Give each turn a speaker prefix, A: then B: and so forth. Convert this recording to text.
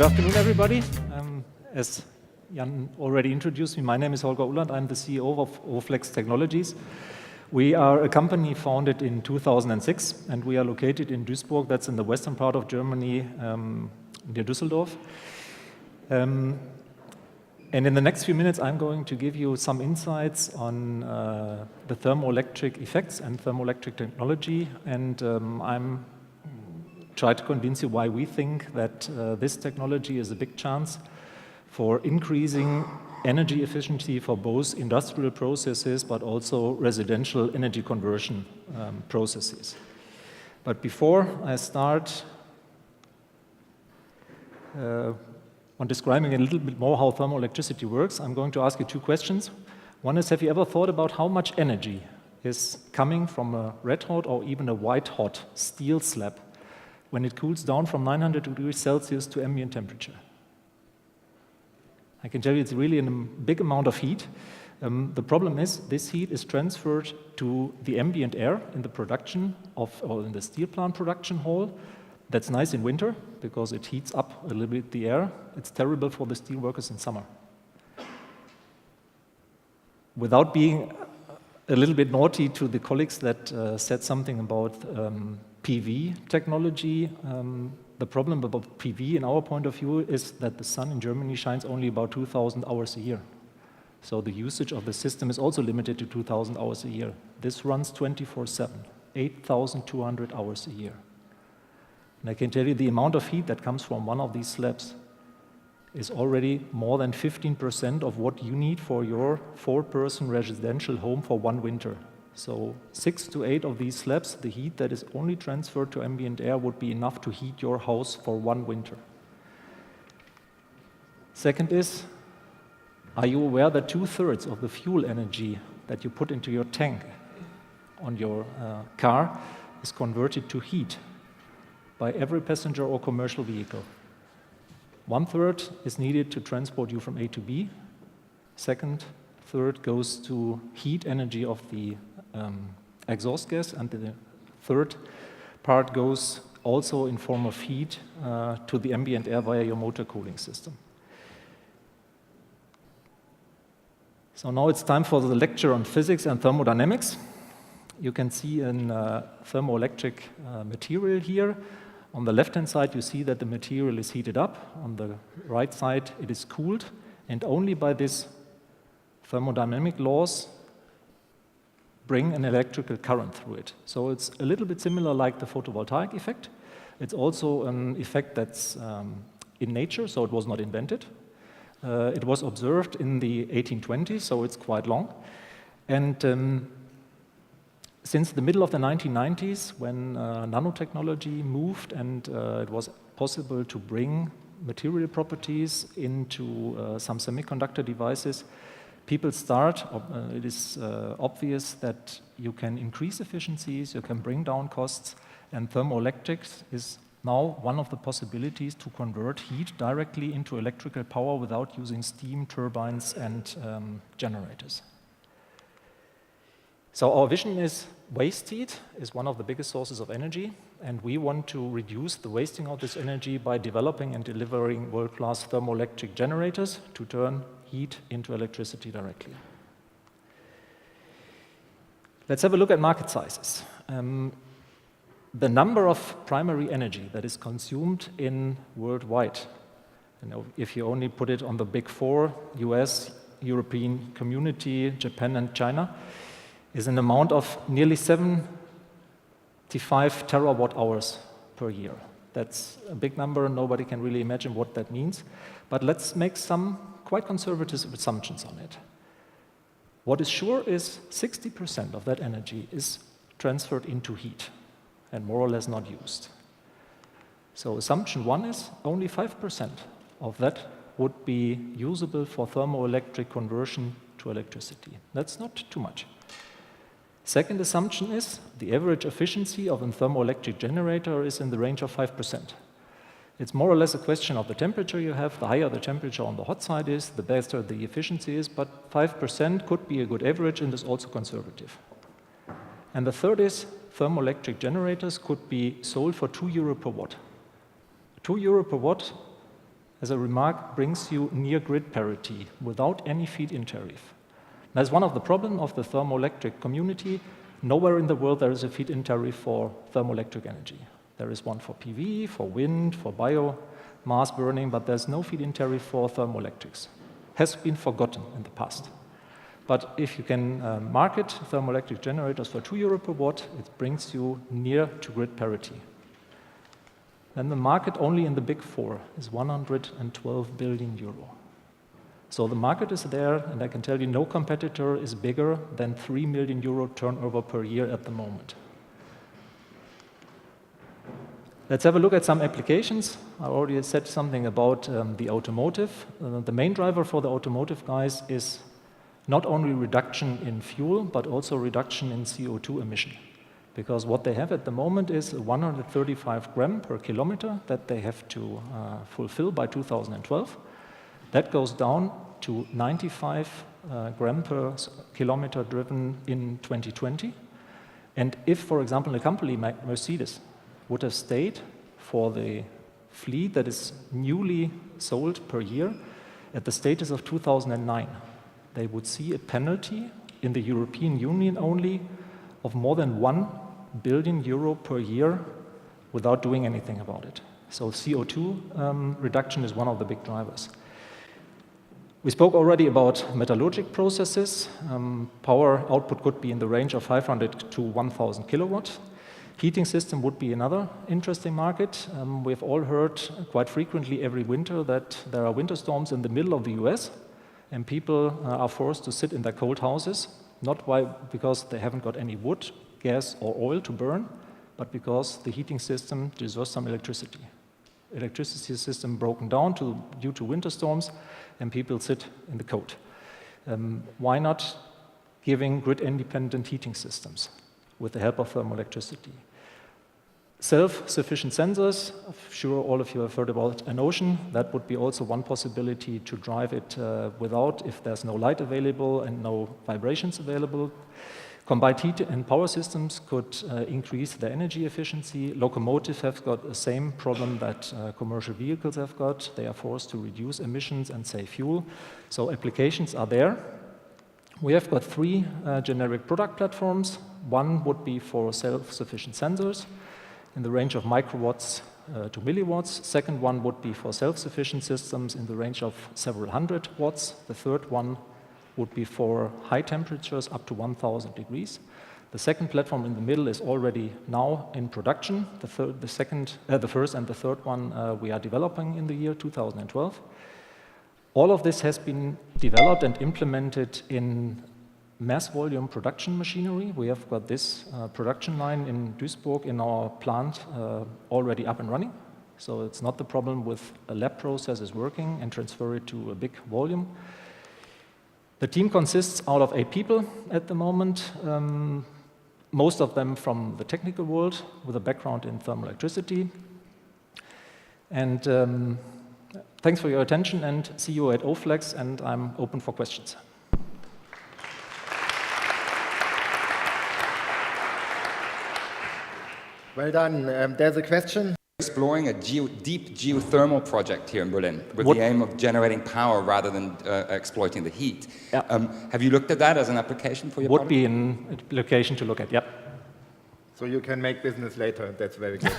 A: Good afternoon, everybody. As Jan already introduced me, my name is Holger Ulland. I'm the CEO of O-Flexx Technologies. We are a company founded in 2006, and we are located in Duisburg. That's in the western part of Germany, near Düsseldorf. And in the next few minutes, I'm going to give you some insights on the thermoelectric effects and thermoelectric technology, and I'm try to convince you why we think that this technology is a big chance for increasing energy efficiency for both industrial processes but also residential energy conversion processes. But before I start on describing a little bit more how thermoelectricity works, I'm going to ask you two questions. One is, have you ever thought about how much energy is coming from a red hot or even a white hot steel slab when it cools down from 900 degrees Celsius to ambient temperature? I can tell you it's really a big amount of heat. The problem is this heat is transferred to the ambient air in the production or in the steel plant production hall. That's nice in winter because it heats up a little bit the air. It's terrible for the steel workers in summer. Without being a little bit naughty to the colleagues that said something about PV technology, the problem about PV in our point of view is that the sun in Germany shines only about 2,000 hours a year. So the usage of the system is also limited to 2,000 hours a year. This runs 24/7, 8,200 hours a year. And I can tell you the amount of heat that comes from one of these slabs is already more than 15% of what you need for your 4-person residential home for one winter. So 6 to 8 of these slabs, the heat that is only transferred to ambient air would be enough to heat your house for one winter. Second is, are you aware that 2/3 of the fuel energy that you put into your tank on your car is converted to heat by every passenger or commercial vehicle? 1/3 is needed to transport you from A to B. Second third goes to heat energy of the exhaust gas, and the third part goes also in form of heat to the ambient air via your motor cooling system. So now it's time for the lecture on physics and thermodynamics. You can see a thermoelectric material here. On the left-hand side, you see that the material is heated up. On the right side, it is cooled, and only by this thermodynamic laws bring an electrical current through it. So it's a little bit similar like the photovoltaic effect. It's also an effect that's in nature, so it was not invented. It was observed in the 1820s, so it's quite long. And since the middle of the 1990s, when nanotechnology moved and it was possible to bring material properties into some semiconductor devices, people it is obvious that you can increase efficiencies, you can bring down costs, and thermoelectrics is now one of the possibilities to convert heat directly into electrical power without using steam turbines and generators. So our vision is waste heat is one of the biggest sources of energy, and we want to reduce the wasting of this energy by developing and delivering world-class thermoelectric generators to turn heat into electricity directly. Let's have a look at market sizes. The number of primary energy that is consumed in worldwide, if you only put it on the big four, US, European Community, Japan, and China, is an amount of nearly 75 terawatt hours per year. That's a big number. Nobody can really imagine what that means. But let's make some quite conservative assumptions on it. What is sure is 60% of that energy is transferred into heat and more or less not used. So assumption one is only 5% of that would be usable for thermoelectric conversion to electricity. That's not too much. Second assumption is the average efficiency of a thermoelectric generator is in the range of 5%. It's more or less a question of the temperature you have. The higher the temperature on the hot side is, the better the efficiency is, but 5% could be a good average and is also conservative. And the third is thermoelectric generators could be sold for €2 per watt. €2 per watt as a remark, brings you near grid parity without any feed-in tariff. That's one of the problems of the thermoelectric community. Nowhere in the world there is a feed-in tariff for thermoelectric energy. There is one for PV, for wind, for biomass burning, but there's no feed-in tariff for thermoelectrics. Has been forgotten in the past. But if you can market thermoelectric generators for €2 per watt, it brings you near to grid parity. Then the market only in the big four is 112 billion euro. So the market is there, and I can tell you no competitor is bigger than 3 million euro turnover per year at the moment. Let's have a look at some applications. I already said something about the automotive. The main driver for the automotive guys is not only reduction in fuel, but also reduction in CO2 emission. Because what they have at the moment is 135 gram per kilometer that they have to fulfill by 2012. That goes down to 95 gram per kilometer driven in 2020. And if, for example, a company like Mercedes would have stayed for the fleet that is newly sold per year at the status of 2009, they would see a penalty in the European Union only of more than 1 billion euro per year without doing anything about it. So CO2 reduction is one of the big drivers. We spoke already about metallurgic processes. Power output could be in the range of 500 to 1,000 kilowatt. Heating system would be another interesting market. We've all heard quite frequently every winter that there are winter storms in the middle of the US, and people are forced to sit in their cold houses, not because they haven't got any wood, gas, or oil to burn, but because the heating system deserves some electricity. Electricity system broken down due to winter storms, and people sit in the cold. Why not giving grid-independent heating systems with the help of thermoelectricity? Self-sufficient sensors, I'm sure all of you have heard about an ocean. That would be also one possibility to drive it without, if there's no light available and no vibrations available. Combined heat and power systems could increase their energy efficiency. Locomotives have got the same problem that commercial vehicles have got. They are forced to reduce emissions and save fuel. So applications are there. We have got 3 generic product platforms. One would be for self-sufficient sensors in the range of microwatts to milliwatts. Second one would be for self-sufficient systems in the range of several hundred watts. The third one would be for high temperatures up to 1,000 degrees. The second platform in the middle is already now in production. The first and the third one we are developing in the year 2012. All of this has been developed and implemented in mass volume production machinery. We have got this production line in Duisburg in our plant already up and running. So it's not the problem with a lab process is working and transfer it to a big volume. The team consists out of 8 people at the moment, most of them from the technical world with a background in thermoelectricity. And thanks for your attention, and see you at O-Flexx, and I'm open for questions.
B: Well done. There's a question.
C: Exploring a deep geothermal project here in Berlin with the aim of generating power rather than exploiting the heat.
A: Yeah.
C: Have you looked at that as an application for your product?
A: Would be an application to look at, yep.
B: So you can make business later. That's very good.